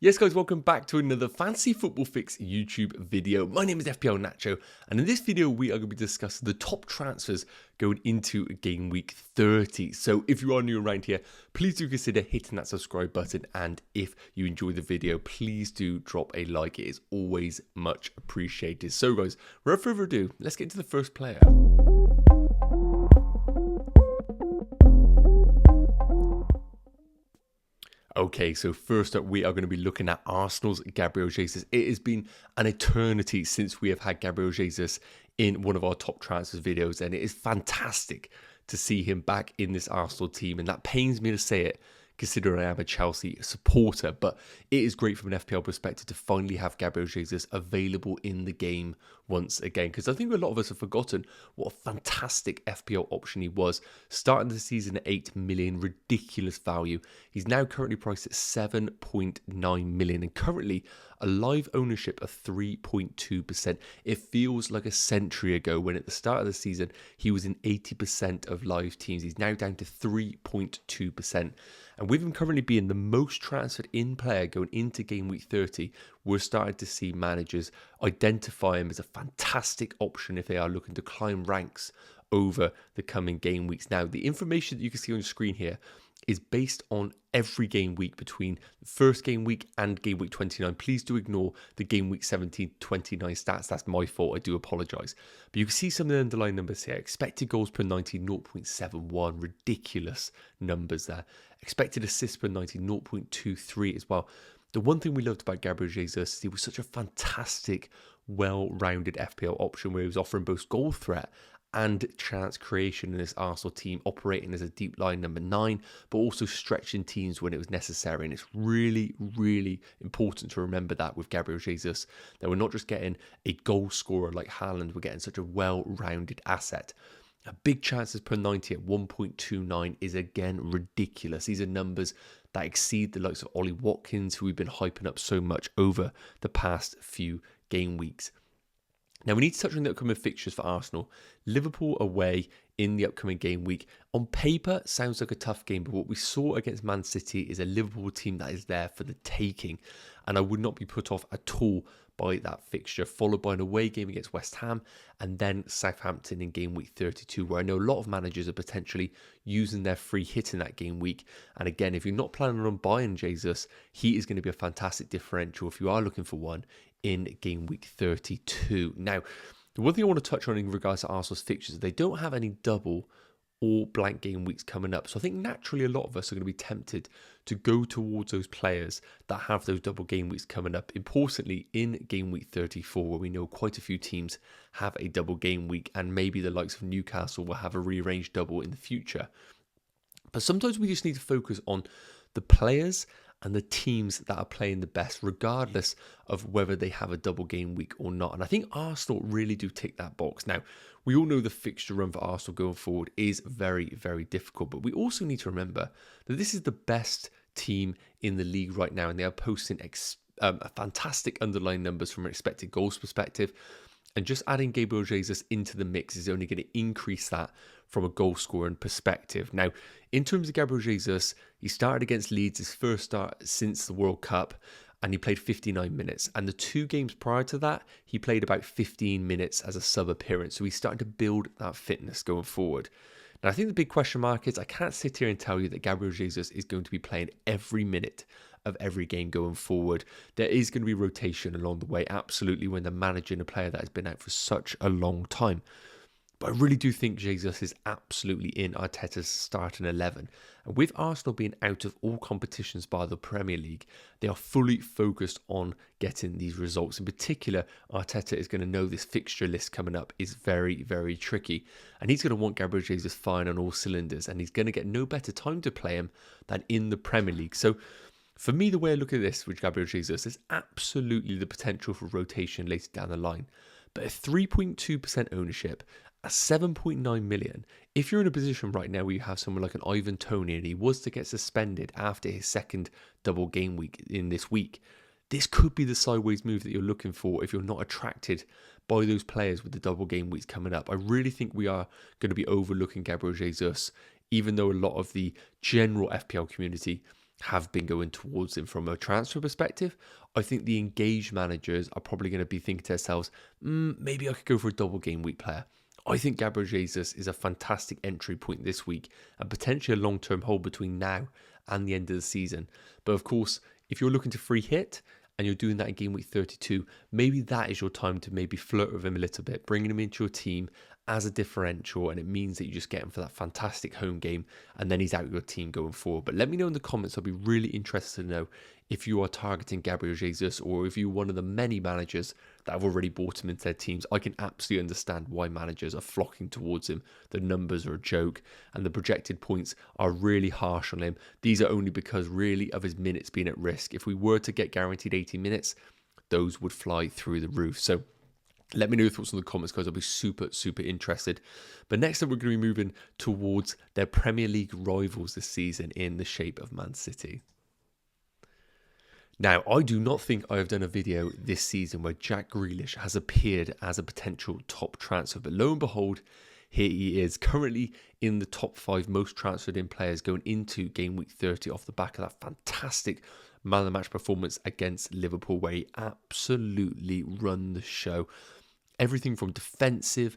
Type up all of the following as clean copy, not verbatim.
Yes guys, welcome back to another Fantasy Football Fix YouTube video. My name is FPL Nacho, and in this video we are going to be discussing the top transfers going into game week 30. So if you are new around here, please do consider hitting that subscribe button, and if you enjoy the video, please do drop a like. It is always much appreciated. So guys, without further ado, let's get into the first player. Okay, so first up, we are going to be looking at Arsenal's Gabriel Jesus. It has been an eternity since we have had Gabriel Jesus in one of our top transfers videos, and it is fantastic to see him back in this Arsenal team, and that pains me to say it, considering I am a Chelsea supporter, but it is great from an FPL perspective to finally have Gabriel Jesus available in the game once again, because I think a lot of us have forgotten what a fantastic FPL option he was, starting the season at 8 million, ridiculous value. He's now currently priced at 7.9 million, and currently a live ownership of 3.2%. It feels like a century ago when at the start of the season he was in 80% of live teams. He's now down to 3.2%. And with him currently being the most transferred in player going into game week 30, we're starting to see managers identify him as a fantastic option if they are looking to climb ranks over the coming game weeks. Now, the information that you can see on the screen here is based on every game week between the first game week and game week 29. Please do ignore the game week 17 29 stats. That's my fault. I do apologise. But you can see some of the underlying numbers here. Expected goals per 90, 0.71. Ridiculous numbers there. Expected assists per 90, 0.23 as well. The one thing we loved about Gabriel Jesus is he was such a fantastic, well-rounded FPL option where he was offering both goal threat and chance creation in this Arsenal team, operating as a deep line number 9, but also stretching teams when it was necessary. And it's really, really important to remember that with Gabriel Jesus, that we're not just getting a goal scorer like Haaland, we're getting such a well-rounded asset. A big chances per 90 at 1.29 is again ridiculous. These are numbers that exceed the likes of Ollie Watkins, who we've been hyping up so much over the past few game weeks. Now, we need to touch on the upcoming fixtures for Arsenal. Liverpool away in the upcoming game week. On paper, sounds like a tough game, but what we saw against Man City is a Liverpool team that is there for the taking. And I would not be put off at all by that fixture, followed by an away game against West Ham and then Southampton in game week 32, where I know a lot of managers are potentially using their free hit in that game week. And again, if you're not planning on buying Jesus, he is going to be a fantastic differential if you are looking for one in game week 32. Now, the one thing I want to touch on in regards to Arsenal's fixtures is they don't have any double or blank game weeks coming up. So I think naturally a lot of us are going to be tempted to go towards those players that have those double game weeks coming up. Importantly, in game week 34, where we know quite a few teams have a double game week, and maybe the likes of Newcastle will have a rearranged double in the future. But sometimes we just need to focus on the players and the teams that are playing the best, regardless of whether they have a double game week or not. And I think Arsenal really do tick that box. Now, we all know the fixture run for Arsenal going forward is very, very difficult, but we also need to remember that this is the best team in the league right now, and they are posting fantastic underlying numbers from an expected goals perspective. And just adding Gabriel Jesus into the mix is only going to increase that from a goal scoring perspective. Now, in terms of Gabriel Jesus, he started against Leeds, his first start since the World Cup, and he played 59 minutes. And the 2 games prior to that, he played about 15 minutes as a sub appearance. So he's starting to build that fitness going forward. Now, I think the big question mark is I can't sit here and tell you that Gabriel Jesus is going to be playing every minute of every game going forward. There is going to be rotation along the way, absolutely, when they're managing a player that has been out for such a long time. But I really do think Jesus is absolutely in Arteta's starting 11. And with Arsenal being out of all competitions by the Premier League, they are fully focused on getting these results. In particular, Arteta is going to know this fixture list coming up is very, very tricky. And he's going to want Gabriel Jesus firing on all cylinders. And he's going to get no better time to play him than in the Premier League. So for me, the way I look at this with Gabriel Jesus, there's absolutely the potential for rotation later down the line. But at 3.2% ownership, at 7.9 million, if you're in a position right now where you have someone like an Ivan Toney and he was to get suspended after his second double game week in this week, this could be the sideways move that you're looking for if you're not attracted by those players with the double game weeks coming up. I really think we are going to be overlooking Gabriel Jesus, even though a lot of the general FPL community have been going towards him from a transfer perspective. I think the engaged managers are probably going to be thinking to themselves, maybe I could go for a double game week player. I think Gabriel Jesus is a fantastic entry point this week and potentially a long-term hold between now and the end of the season. But of course, if you're looking to free hit and you're doing that in game week 32, maybe that is your time to maybe flirt with him a little bit, bringing him into your team as a differential, and it means that you just get him for that fantastic home game and then he's out of your team going forward. But let me know in the comments. I'll be really interested to know if you are targeting Gabriel Jesus or if you're one of the many managers that have already bought him into their teams. I can absolutely understand why managers are flocking towards him. The numbers are a joke and the projected points are really harsh on him. These are only because really of his minutes being at risk. If we were to get guaranteed 80 minutes, those would fly through the roof. So let me know your thoughts in the comments, guys. I'll be super, super interested. But next up, we're going to be moving towards their Premier League rivals this season in the shape of Man City. Now, I do not think I have done a video this season where Jack Grealish has appeared as a potential top transfer. But lo and behold, here he is, currently in the top 5 most transferred in players going into game week 30 off the back of that fantastic man of the match performance against Liverpool, where he absolutely run the show. Everything from defensive,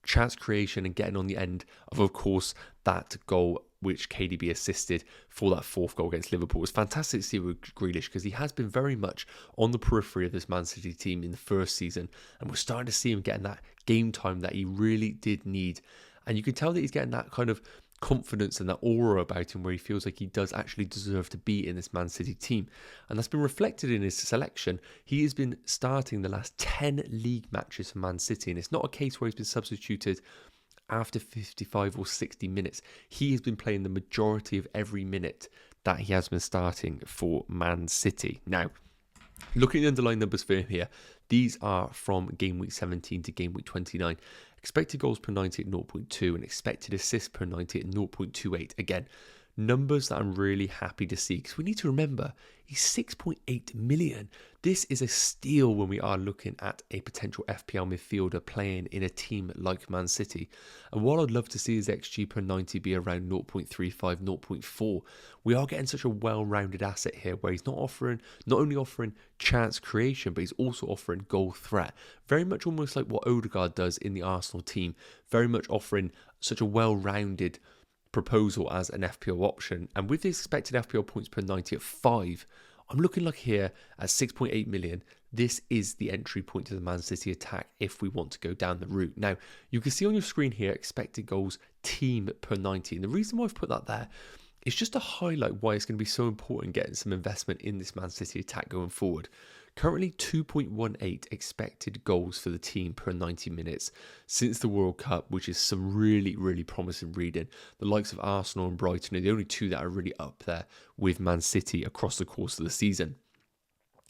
chance creation, and getting on the end of course, that goal which KDB assisted for that 4th goal against Liverpool. It was fantastic to see with Grealish because he has been very much on the periphery of this Man City team in the first season, and we're starting to see him getting that game time that he really did need. And you can tell that he's getting that kind of confidence and that aura about him where he feels like he does actually deserve to be in this Man City team. And that's been reflected in his selection. He has been starting the last 10 league matches for Man City, and it's not a case where he's been substituted after 55 or 60 minutes. He has been playing the majority of every minute that he has been starting for Man City. Now, looking at the underlying numbers for him here, these are from game week 17 to game week 29. Expected goals per 90 at 0.2 and expected assists per 90 at 0.28. Again, numbers that I'm really happy to see because we need to remember he's 6.8 million. This is a steal when we are looking at a potential FPL midfielder playing in a team like Man City. And what I'd love to see is XG per 90 be around 0.35, 0.4. We are getting such a well-rounded asset here where he's not only offering chance creation, but he's also offering goal threat. Very much almost like what Odegaard does in the Arsenal team. Very much offering such a well-rounded proposal as an FPL option. And with the expected FPL points per 90 at 5, I'm looking like here at 6.8 million. This is the entry point to the Man City attack if we want to go down the route. Now, you can see on your screen here expected goals team per 90. And the reason why I've put that there is just to highlight why it's going to be so important getting some investment in this Man City attack going forward. Currently 2.18 expected goals for the team per 90 minutes since the World Cup, which is some really, really promising reading. The likes of Arsenal and Brighton are the only two that are really up there with Man City across the course of the season.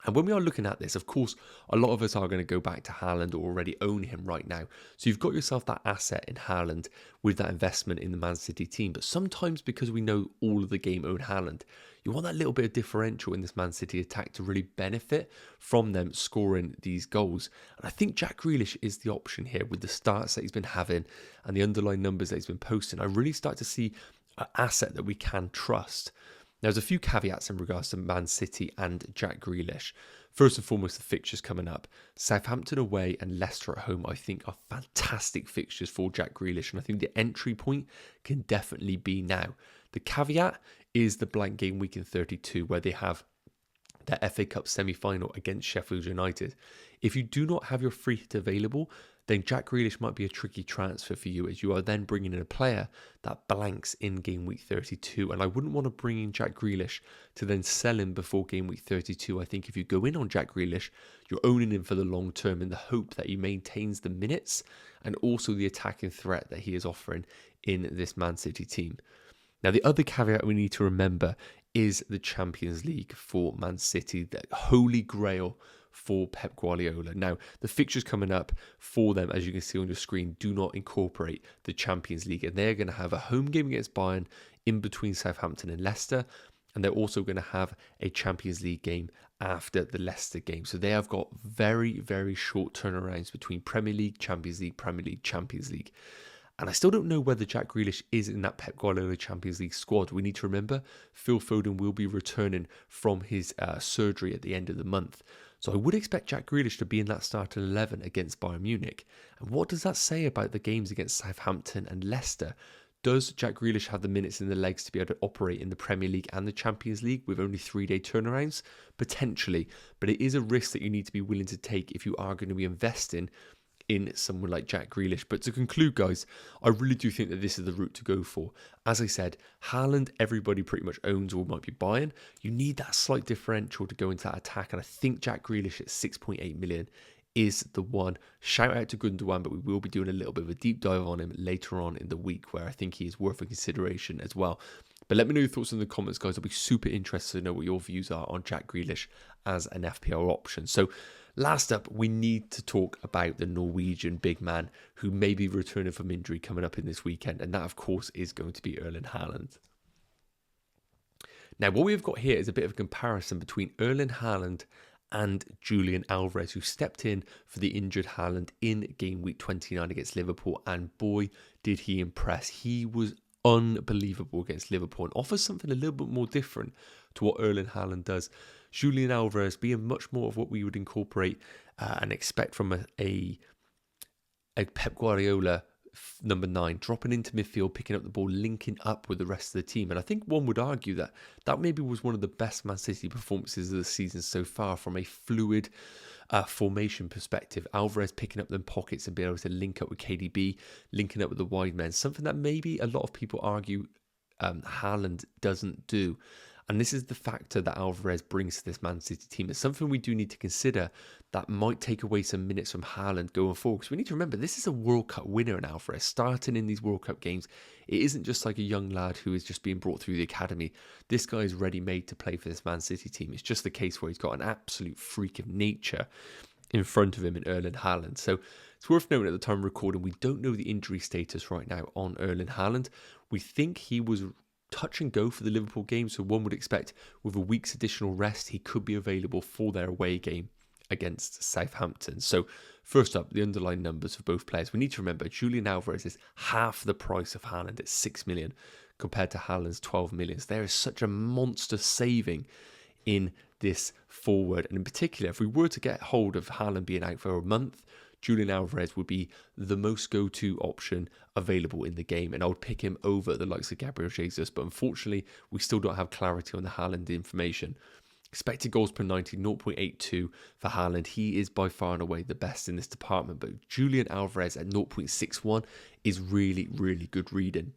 And when we are looking at this, of course, a lot of us are going to go back to Haaland or already own him right now. So you've got yourself that asset in Haaland with that investment in the Man City team. But sometimes because we know all of the game own Haaland, you want that little bit of differential in this Man City attack to really benefit from them scoring these goals. And I think Jack Grealish is the option here with the starts that he's been having and the underlying numbers that he's been posting. I really start to see an asset that we can trust. There's a few caveats in regards to Man City and Jack Grealish. First and foremost, the fixtures coming up. Southampton away and Leicester at home, I think, are fantastic fixtures for Jack Grealish. And I think the entry point can definitely be now. The caveat is the blank game week in 32, where they have their FA Cup semi-final against Sheffield United. If you do not have your free hit available, then Jack Grealish might be a tricky transfer for you, as you are then bringing in a player that blanks in game week 32. And I wouldn't want to bring in Jack Grealish to then sell him before game week 32. I think if you go in on Jack Grealish, you're owning him for the long term in the hope that he maintains the minutes and also the attacking threat that he is offering in this Man City team. Now, the other caveat we need to remember is the Champions League for Man City, the holy grail for Pep Guardiola. Now, the fixtures coming up for them, as you can see on your screen, do not incorporate the Champions League. And they're going to have a home game against Bayern in between Southampton and Leicester. And they're also going to have a Champions League game after the Leicester game. So they have got very, very short turnarounds between Premier League, Champions League, Premier League, Champions League. And I still don't know whether Jack Grealish is in that Pep Guardiola Champions League squad. We need to remember Phil Foden will be returning from his surgery at the end of the month. So I would expect Jack Grealish to be in that starting 11 against Bayern Munich. And what does that say about the games against Southampton and Leicester? Does Jack Grealish have the minutes in the legs to be able to operate in the Premier League and the Champions League with only 3-day turnarounds? Potentially, but it is a risk that you need to be willing to take if you are going to be investing in someone like Jack Grealish. But to conclude, guys, I really do think that this is the route to go for. As I said, Haaland, everybody pretty much owns or might be buying. You need that slight differential to go into that attack, and I think Jack Grealish at 6.8 million is the one. Shout out to Gundogan, but we will be doing a little bit of a deep dive on him later on in the week, where I think he is worth a consideration as well. But let me know your thoughts in the comments, guys. I'll be super interested to know what your views are on Jack Grealish as an FPL option. So last up, we need to talk about the Norwegian big man who may be returning from injury coming up in this weekend. And that, of course, is going to be Erling Haaland. Now, what we've got here is a bit of a comparison between Erling Haaland and Julian Alvarez, who stepped in for the injured Haaland in game week 29 against Liverpool. And boy, did he impress. He was unbelievable against Liverpool and offers something a little bit more different to what Erling Haaland does. Julian Alvarez being much more of what we would incorporate and expect from a Pep Guardiola number 9, dropping into midfield, picking up the ball, linking up with the rest of the team. And I think one would argue that that maybe was one of the best Man City performances of the season so far from a fluid formation perspective. Alvarez picking up them pockets and being able to link up with KDB, linking up with the wide men, something that maybe a lot of people argue Haaland doesn't do. And this is the factor that Alvarez brings to this Man City team. It's something we do need to consider that might take away some minutes from Haaland going forward. Because we need to remember, this is a World Cup winner in Alvarez, starting in these World Cup games. It isn't just like a young lad who is just being brought through the academy. This guy is ready-made to play for this Man City team. It's just the case where he's got an absolute freak of nature in front of him in Erling Haaland. So it's worth noting at the time of recording, we don't know the injury status right now on Erling Haaland. We think he was touch and go for the Liverpool game, so one would expect with a week's additional rest he could be available for their away game against Southampton. So first up, the underlying numbers for both players. We need to remember Julian Alvarez is half the price of Haaland at 6 million compared to Haaland's 12 million. So there is such a monster saving in this forward, and in particular if we were to get hold of Haaland being out for a month, Julian Alvarez would be the most go-to option available in the game, and I would pick him over the likes of Gabriel Jesus, but unfortunately, we still don't have clarity on the Haaland information. Expected goals per 90, 0.82 for Haaland. He is by far and away the best in this department, but Julian Alvarez at 0.61 is really, really good reading.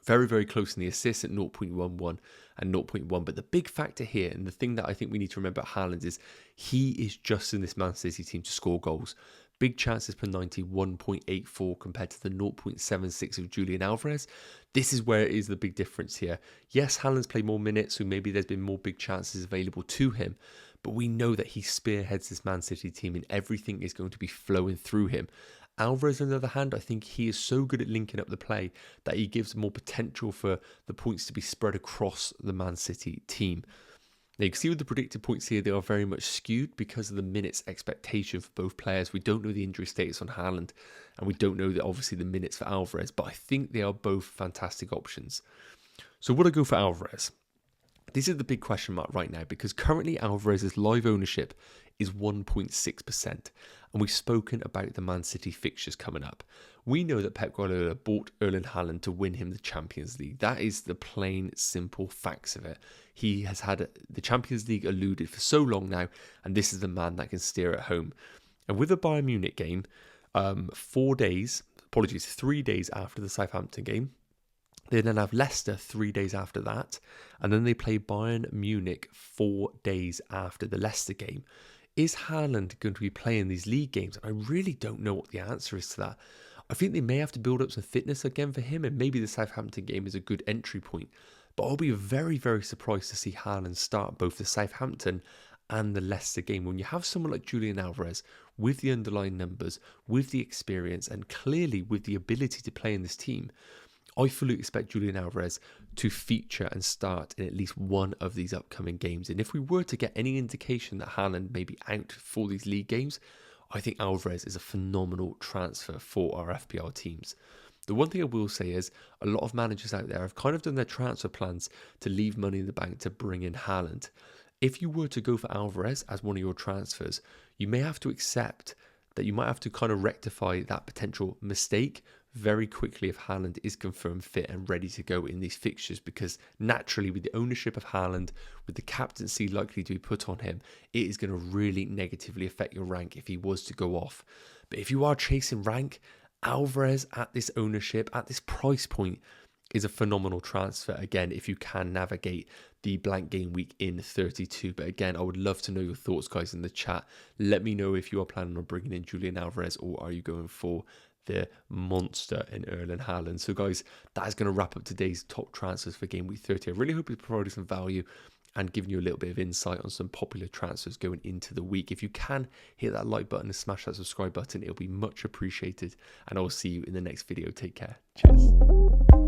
Very, very close in the assists at 0.11 and 0.1. But the big factor here, and the thing that I think we need to remember about Haaland, is he is just in this Man City team to score goals. Big chances per 90, 1.84 compared to the 0.76 of Julian Alvarez. This is where it is the big difference here. Yes, Haaland's played more minutes, so maybe there's been more big chances available to him. But we know that he spearheads this Man City team and everything is going to be flowing through him. Alvarez, on the other hand, I think he is so good at linking up the play that he gives more potential for the points to be spread across the Man City team. Now you can see with the predicted points here, they are very much skewed because of the minutes expectation for both players. We don't know the injury status on Haaland, and we don't know that obviously the minutes for Alvarez, but I think they are both fantastic options. So would I go for Alvarez? This is the big question mark right now, because currently Alvarez's live ownership is 1.6%, and we've spoken about the Man City fixtures coming up. We know that Pep Guardiola bought Erling Haaland to win him the Champions League. That is the plain, simple facts of it. He has had the Champions League eluded for so long now, and this is the man that can steer it home. And with the Bayern Munich game, 3 days after the Southampton game, they then have Leicester 3 days after that, and then they play Bayern Munich 4 days after the Leicester game. Is Haaland going to be playing these league games? I really don't know what the answer is to that. I think they may have to build up some fitness again for him, and maybe the Southampton game is a good entry point. But I'll be very, very surprised to see Haaland start both the Southampton and the Leicester game. When you have someone like Julian Alvarez with the underlying numbers, with the experience, and clearly with the ability to play in this team, I fully expect Julian Alvarez to feature and start in at least one of these upcoming games. And if we were to get any indication that Haaland may be out for these league games, I think Alvarez is a phenomenal transfer for our FPL teams. The one thing I will say is a lot of managers out there have kind of done their transfer plans to leave money in the bank to bring in Haaland. If you were to go for Alvarez as one of your transfers, you may have to accept that you might have to kind of rectify that potential mistake very quickly if Haaland is confirmed fit and ready to go in these fixtures, because naturally with the ownership of Haaland, with the captaincy likely to be put on him, it is going to really negatively affect your rank if he was to go off. But if you are chasing rank, Alvarez at this ownership, at this price point, is a phenomenal transfer, again, if you can navigate the blank game week in 32. But again, I would love to know your thoughts, guys, in the chat. Let me know if you are planning on bringing in Julian Alvarez, or are you going for the monster in Erling Haaland. So guys, that is going to wrap up today's top transfers for game week 30. I really hope it's provided some value and giving you a little bit of insight on some popular transfers going into the week. If you can, hit that like button and smash that subscribe button. It'll be much appreciated. And I will see you in the next video. Take care. Cheers.